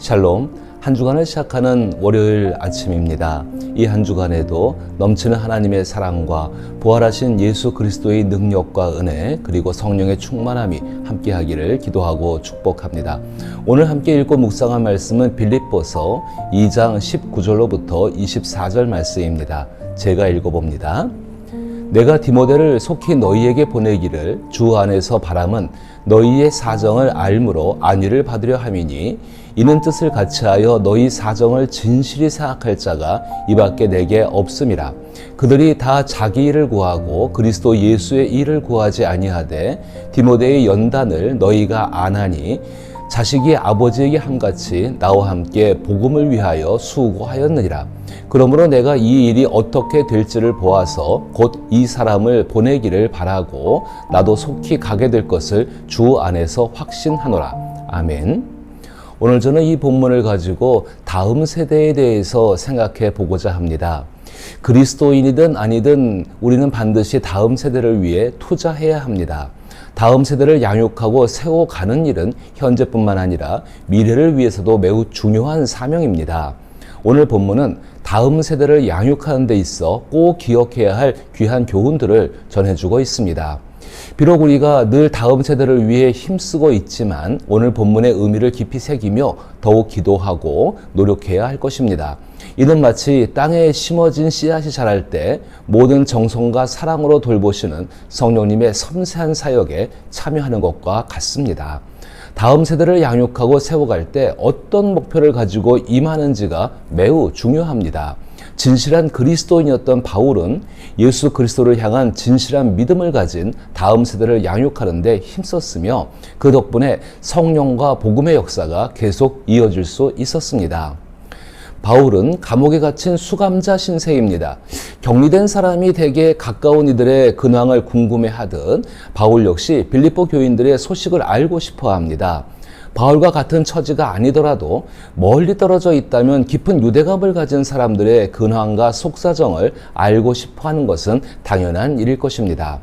샬롬, 한 주간을 시작하는 월요일 아침입니다. 이 한 주간에도 넘치는 하나님의 사랑과 부활하신 예수 그리스도의 능력과 은혜 그리고 성령의 충만함이 함께하기를 기도하고 축복합니다. 오늘 함께 읽고 묵상한 말씀은 빌립보서 2장 19절로부터 24절 말씀입니다. 제가 읽어봅니다. 내가 디모데를 속히 너희에게 보내기를 주 안에서 바람은 너희의 사정을 알므로 안위를 받으려 함이니 이는 뜻을 같이하여 너희 사정을 진실히 생각할 자가 이밖에 내게 없음이라. 그들이 다 자기 일을 구하고 그리스도 예수의 일을 구하지 아니하되 디모데의 연단을 너희가 안하니 자식이 아버지에게 함같이 나와 함께 복음을 위하여 수고하였느니라. 그러므로 내가 이 일이 어떻게 될지를 보아서 곧 이 사람을 보내기를 바라고 나도 속히 가게 될 것을 주 안에서 확신하노라. 아멘. 오늘 저는 이 본문을 가지고 다음 세대에 대해서 생각해 보고자 합니다. 그리스도인이든 아니든 우리는 반드시 다음 세대를 위해 투자해야 합니다. 다음 세대를 양육하고 세워가는 일은 현재뿐만 아니라 미래를 위해서도 매우 중요한 사명입니다. 오늘 본문은 다음 세대를 양육하는 데 있어 꼭 기억해야 할 귀한 교훈들을 전해주고 있습니다. 비록 우리가 늘 다음 세대를 위해 힘쓰고 있지만 오늘 본문의 의미를 깊이 새기며 더욱 기도하고 노력해야 할 것입니다. 이는 마치 땅에 심어진 씨앗이 자랄 때 모든 정성과 사랑으로 돌보시는 성령님의 섬세한 사역에 참여하는 것과 같습니다. 다음 세대를 양육하고 세워갈 때 어떤 목표를 가지고 임하는지가 매우 중요합니다. 진실한 그리스도인이었던 바울은 예수 그리스도를 향한 진실한 믿음을 가진 다음 세대를 양육하는 데 힘썼으며 그 덕분에 성령과 복음의 역사가 계속 이어질 수 있었습니다. 바울은 감옥에 갇힌 수감자 신세입니다. 격리된 사람이 대개 가까운 이들의 근황을 궁금해하듯 바울 역시 빌립보 교인들의 소식을 알고 싶어 합니다. 바울과 같은 처지가 아니더라도 멀리 떨어져 있다면 깊은 유대감을 가진 사람들의 근황과 속사정을 알고 싶어 하는 것은 당연한 일일 것입니다.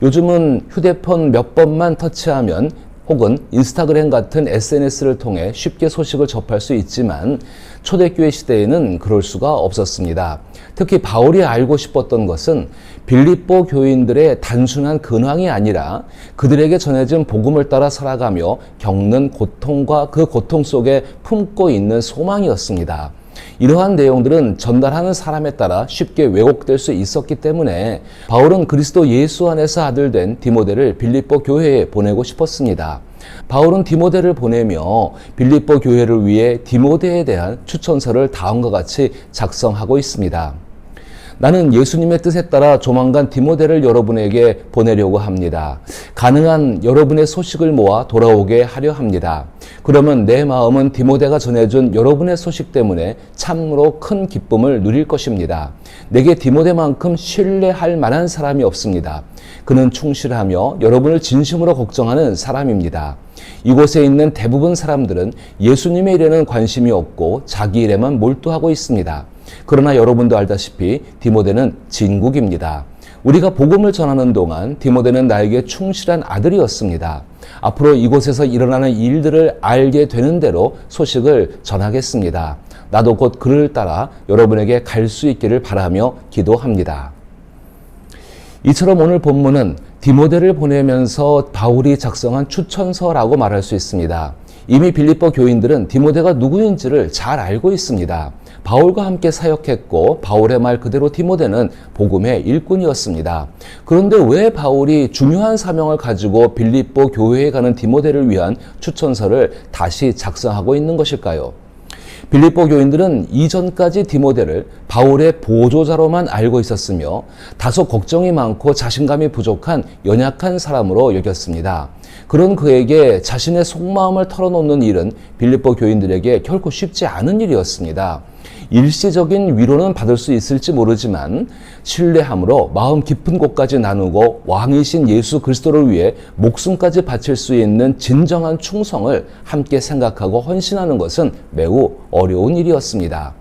요즘은 휴대폰 몇 번만 터치하면 혹은 인스타그램 같은 SNS를 통해 쉽게 소식을 접할 수 있지만 초대교회 시대에는 그럴 수가 없었습니다. 특히 바울이 알고 싶었던 것은 빌립보 교인들의 단순한 근황이 아니라 그들에게 전해진 복음을 따라 살아가며 겪는 고통과 그 고통 속에 품고 있는 소망이었습니다. 이러한 내용들은 전달하는 사람에 따라 쉽게 왜곡될 수 있었기 때문에 바울은 그리스도 예수 안에서 아들된 디모데를 빌립보 교회에 보내고 싶었습니다. 바울은 디모데를 보내며 빌립보 교회를 위해 디모데에 대한 추천서를 다음과 같이 작성하고 있습니다. 나는 예수님의 뜻에 따라 조만간 디모데를 여러분에게 보내려고 합니다. 가능한 여러분의 소식을 모아 돌아오게 하려 합니다. 그러면 내 마음은 디모데가 전해준 여러분의 소식 때문에 참으로 큰 기쁨을 누릴 것입니다. 내게 디모데만큼 신뢰할 만한 사람이 없습니다. 그는 충실하며 여러분을 진심으로 걱정하는 사람입니다. 이곳에 있는 대부분 사람들은 예수님의 일에는 관심이 없고 자기 일에만 몰두하고 있습니다. 그러나 여러분도 알다시피 디모데는 진국입니다. 우리가 복음을 전하는 동안 디모데는 나에게 충실한 아들이었습니다. 앞으로 이곳에서 일어나는 일들을 알게 되는 대로 소식을 전하겠습니다. 나도 곧 그를 따라 여러분에게 갈 수 있기를 바라며 기도합니다. 이처럼 오늘 본문은 디모데를 보내면서 바울이 작성한 추천서라고 말할 수 있습니다. 이미 빌립보 교인들은 디모데가 누구인지를 잘 알고 있습니다. 바울과 함께 사역했고 바울의 말 그대로 디모데는 복음의 일꾼이었습니다. 그런데 왜 바울이 중요한 사명을 가지고 빌립보 교회에 가는 디모데를 위한 추천서를 다시 작성하고 있는 것일까요? 빌립보 교인들은 이전까지 디모데를 바울의 보조자로만 알고 있었으며 다소 걱정이 많고 자신감이 부족한 연약한 사람으로 여겼습니다. 그런 그에게 자신의 속마음을 털어놓는 일은 빌립보 교인들에게 결코 쉽지 않은 일이었습니다. 일시적인 위로는 받을 수 있을지 모르지만 신뢰함으로 마음 깊은 곳까지 나누고 왕이신 예수 그리스도를 위해 목숨까지 바칠 수 있는 진정한 충성을 함께 생각하고 헌신하는 것은 매우 어려운 일이었습니다.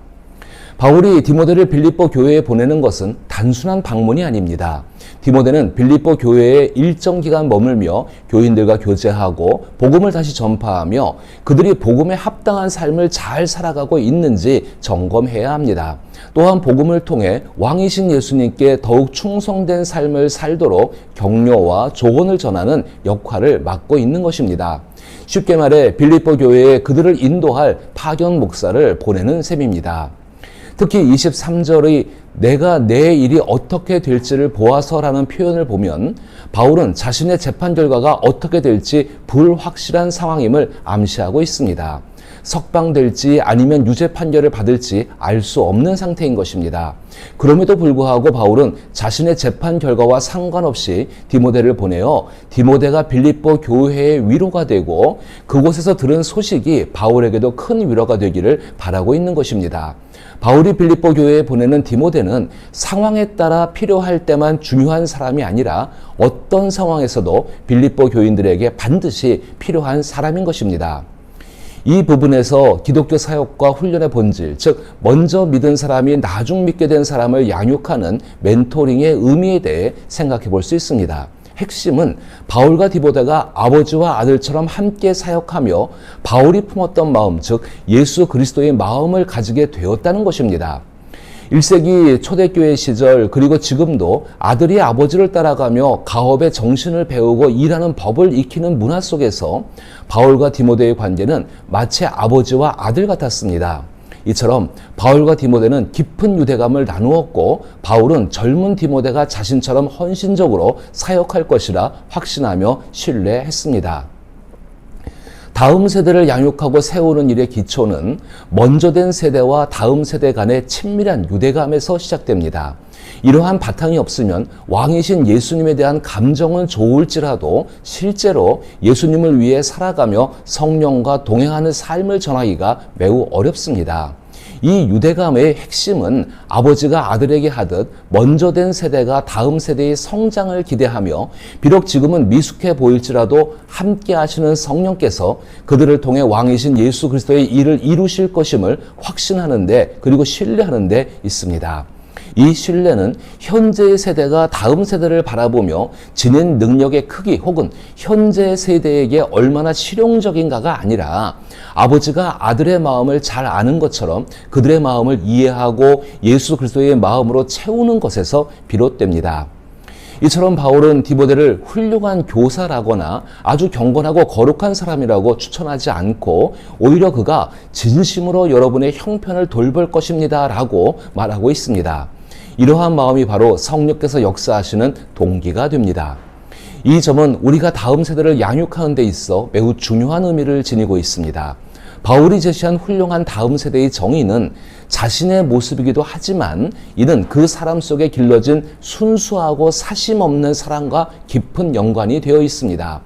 바울이 디모데를 빌립보 교회에 보내는 것은 단순한 방문이 아닙니다. 디모데는 빌립보 교회에 일정 기간 머물며 교인들과 교제하고 복음을 다시 전파하며 그들이 복음에 합당한 삶을 잘 살아가고 있는지 점검해야 합니다. 또한 복음을 통해 왕이신 예수님께 더욱 충성된 삶을 살도록 격려와 조언을 전하는 역할을 맡고 있는 것입니다. 쉽게 말해 빌립보 교회에 그들을 인도할 파견 목사를 보내는 셈입니다. 특히 23절의 내가 내 일이 어떻게 될지를 보아서라는 표현을 보면 바울은 자신의 재판 결과가 어떻게 될지 불확실한 상황임을 암시하고 있습니다. 석방될지 아니면 유죄 판결을 받을지 알 수 없는 상태인 것입니다. 그럼에도 불구하고 바울은 자신의 재판 결과와 상관없이 디모데를 보내어 디모데가 빌립보 교회의 위로가 되고 그곳에서 들은 소식이 바울에게도 큰 위로가 되기를 바라고 있는 것입니다. 바울이 빌립보 교회에 보내는 디모데는 상황에 따라 필요할 때만 중요한 사람이 아니라 어떤 상황에서도 빌립보 교인들에게 반드시 필요한 사람인 것입니다. 이 부분에서 기독교 사역과 훈련의 본질, 즉 먼저 믿은 사람이 나중 믿게 된 사람을 양육하는 멘토링의 의미에 대해 생각해 볼 수 있습니다. 핵심은 바울과 디모데가 아버지와 아들처럼 함께 사역하며 바울이 품었던 마음, 즉 예수 그리스도의 마음을 가지게 되었다는 것입니다. 1세기 초대교회 시절 그리고 지금도 아들이 아버지를 따라가며 가업의 정신을 배우고 일하는 법을 익히는 문화 속에서 바울과 디모데의 관계는 마치 아버지와 아들 같았습니다. 이처럼 바울과 디모데는 깊은 유대감을 나누었고 바울은 젊은 디모데가 자신처럼 헌신적으로 사역할 것이라 확신하며 신뢰했습니다. 다음 세대를 양육하고 세우는 일의 기초는 먼저 된 세대와 다음 세대 간의 친밀한 유대감에서 시작됩니다. 이러한 바탕이 없으면 왕이신 예수님에 대한 감정은 좋을지라도 실제로 예수님을 위해 살아가며 성령과 동행하는 삶을 전하기가 매우 어렵습니다. 이 유대감의 핵심은 아버지가 아들에게 하듯 먼저 된 세대가 다음 세대의 성장을 기대하며 비록 지금은 미숙해 보일지라도 함께 하시는 성령께서 그들을 통해 왕이신 예수 그리스도의 일을 이루실 것임을 확신하는데 그리고 신뢰하는 데 있습니다. 이 신뢰는 현재의 세대가 다음 세대를 바라보며 지닌 능력의 크기 혹은 현재 세대에게 얼마나 실용적인가가 아니라 아버지가 아들의 마음을 잘 아는 것처럼 그들의 마음을 이해하고 예수 그리스도의 마음으로 채우는 것에서 비롯됩니다. 이처럼 바울은 디모데를 훌륭한 교사라거나 아주 경건하고 거룩한 사람이라고 추천하지 않고 오히려 그가 진심으로 여러분의 형편을 돌볼 것입니다 라고 말하고 있습니다. 이러한 마음이 바로 성령께서 역사하시는 동기가 됩니다. 이 점은 우리가 다음 세대를 양육하는 데 있어 매우 중요한 의미를 지니고 있습니다. 바울이 제시한 훌륭한 다음 세대의 정의는 자신의 모습이기도 하지만 이는 그 사람 속에 길러진 순수하고 사심 없는 사랑과 깊은 연관이 되어 있습니다.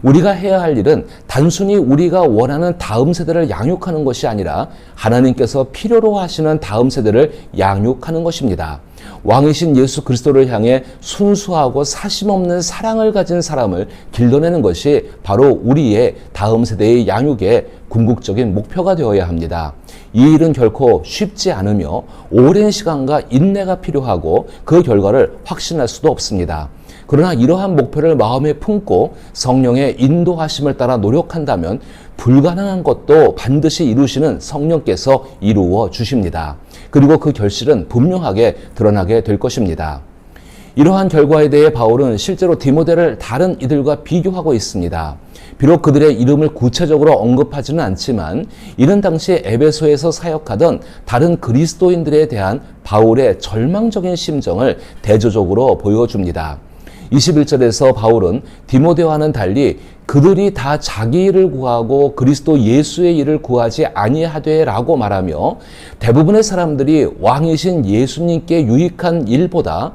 우리가 해야 할 일은 단순히 우리가 원하는 다음 세대를 양육하는 것이 아니라 하나님께서 필요로 하시는 다음 세대를 양육하는 것입니다. 왕이신 예수 그리스도를 향해 순수하고 사심 없는 사랑을 가진 사람을 길러내는 것이 바로 우리의 다음 세대의 양육의 궁극적인 목표가 되어야 합니다. 이 일은 결코 쉽지 않으며 오랜 시간과 인내가 필요하고 그 결과를 확신할 수도 없습니다. 그러나 이러한 목표를 마음에 품고 성령의 인도하심을 따라 노력한다면 불가능한 것도 반드시 이루시는 성령께서 이루어 주십니다. 그리고 그 결실은 분명하게 드러나게 될 것입니다. 이러한 결과에 대해 바울은 실제로 디모데를 다른 이들과 비교하고 있습니다. 비록 그들의 이름을 구체적으로 언급하지는 않지만 이는 당시 에베소에서 사역하던 다른 그리스도인들에 대한 바울의 절망적인 심정을 대조적으로 보여줍니다. 21절에서 바울은 디모데와는 달리 그들이 다 자기 일을 구하고 그리스도 예수의 일을 구하지 아니하되라고 말하며 대부분의 사람들이 왕이신 예수님께 유익한 일보다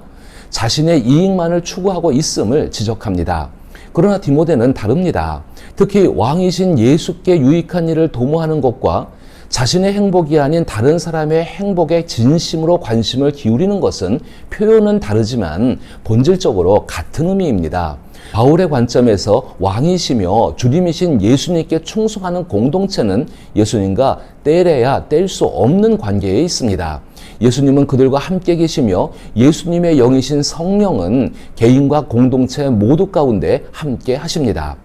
자신의 이익만을 추구하고 있음을 지적합니다. 그러나 디모데는 다릅니다. 특히 왕이신 예수께 유익한 일을 도모하는 것과 자신의 행복이 아닌 다른 사람의 행복에 진심으로 관심을 기울이는 것은 표현은 다르지만 본질적으로 같은 의미입니다. 바울의 관점에서 왕이시며 주님이신 예수님께 충성하는 공동체는 예수님과 떼려야 뗄 수 없는 관계에 있습니다. 예수님은 그들과 함께 계시며 예수님의 영이신 성령은 개인과 공동체 모두 가운데 함께 하십니다.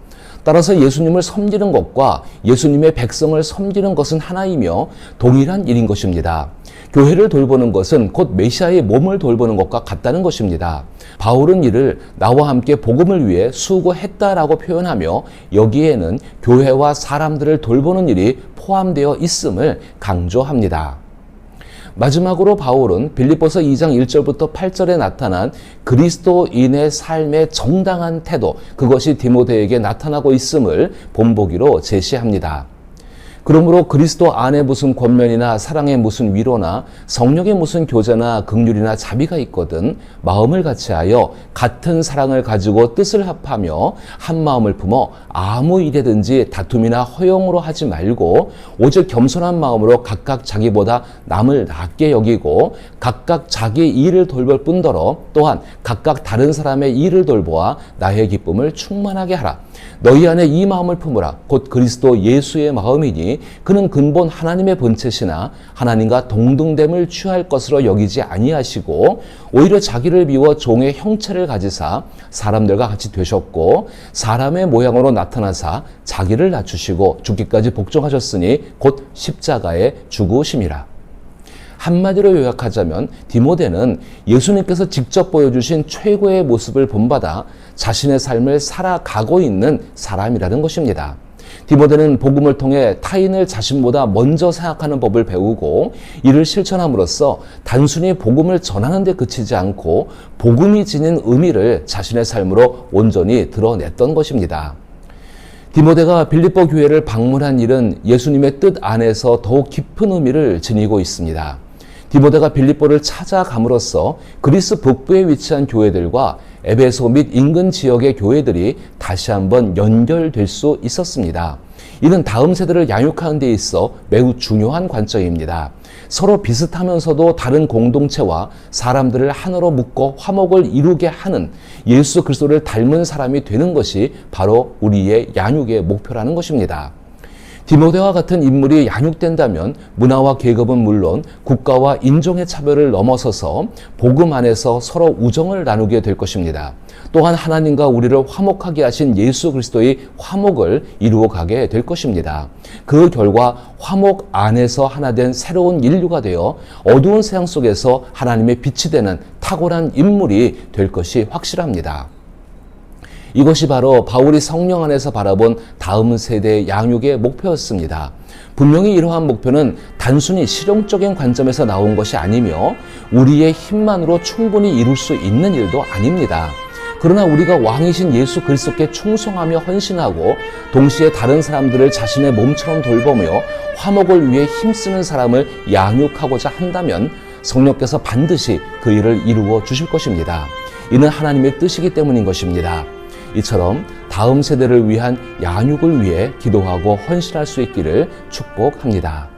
따라서 예수님을 섬기는 것과 예수님의 백성을 섬기는 것은 하나이며 동일한 일인 것입니다. 교회를 돌보는 것은 곧 메시아의 몸을 돌보는 것과 같다는 것입니다. 바울은 이를 나와 함께 복음을 위해 수고했다라고 표현하며 여기에는 교회와 사람들을 돌보는 일이 포함되어 있음을 강조합니다. 마지막으로 바울은 빌립보서 2장 1절부터 8절에 나타난 그리스도인의 삶의 정당한 태도, 그것이 디모데에게 나타나고 있음을 본보기로 제시합니다. 그러므로 그리스도 안에 무슨 권면이나 사랑의 무슨 위로나 성령의 무슨 교제나 긍휼이나 자비가 있거든 마음을 같이하여 같은 사랑을 가지고 뜻을 합하며 한 마음을 품어 아무 일에든지 다툼이나 허용으로 하지 말고 오직 겸손한 마음으로 각각 자기보다 남을 낮게 여기고 각각 자기 일을 돌볼 뿐더러 또한 각각 다른 사람의 일을 돌보아 나의 기쁨을 충만하게 하라. 너희 안에 이 마음을 품으라. 곧 그리스도 예수의 마음이니 그는 근본 하나님의 본체시나 하나님과 동등됨을 취할 것으로 여기지 아니하시고 오히려 자기를 비워 종의 형체를 가지사 사람들과 같이 되셨고 사람의 모양으로 나타나사 자기를 낮추시고 죽기까지 복종하셨으니 곧 십자가에 죽으심이라. 한마디로 요약하자면 디모데는 예수님께서 직접 보여주신 최고의 모습을 본받아 자신의 삶을 살아가고 있는 사람이라는 것입니다. 디모데는 복음을 통해 타인을 자신보다 먼저 생각하는 법을 배우고 이를 실천함으로써 단순히 복음을 전하는 데 그치지 않고 복음이 지닌 의미를 자신의 삶으로 온전히 드러냈던 것입니다. 디모데가 빌립보 교회를 방문한 일은 예수님의 뜻 안에서 더욱 깊은 의미를 지니고 있습니다. 디모데가 빌립보를 찾아감으로써 그리스 북부에 위치한 교회들과 에베소 및 인근 지역의 교회들이 다시 한번 연결될 수 있었습니다. 이는 다음 세대를 양육하는 데 있어 매우 중요한 관점입니다. 서로 비슷하면서도 다른 공동체와 사람들을 하나로 묶어 화목을 이루게 하는 예수 그리스도를 닮은 사람이 되는 것이 바로 우리의 양육의 목표라는 것입니다. 디모데와 같은 인물이 양육된다면 문화와 계급은 물론 국가와 인종의 차별을 넘어서서 복음 안에서 서로 우정을 나누게 될 것입니다. 또한 하나님과 우리를 화목하게 하신 예수 그리스도의 화목을 이루어 가게 될 것입니다. 그 결과 화목 안에서 하나 된 새로운 인류가 되어 어두운 세상 속에서 하나님의 빛이 되는 탁월한 인물이 될 것이 확실합니다. 이것이 바로 바울이 성령 안에서 바라본 다음 세대의 양육의 목표였습니다. 분명히 이러한 목표는 단순히 실용적인 관점에서 나온 것이 아니며 우리의 힘만으로 충분히 이룰 수 있는 일도 아닙니다. 그러나 우리가 왕이신 예수 그리스도께 충성하며 헌신하고 동시에 다른 사람들을 자신의 몸처럼 돌보며 화목을 위해 힘쓰는 사람을 양육하고자 한다면 성령께서 반드시 그 일을 이루어 주실 것입니다. 이는 하나님의 뜻이기 때문인 것입니다. 이처럼 다음 세대를 위한 양육을 위해 기도하고 헌신할 수 있기를 축복합니다.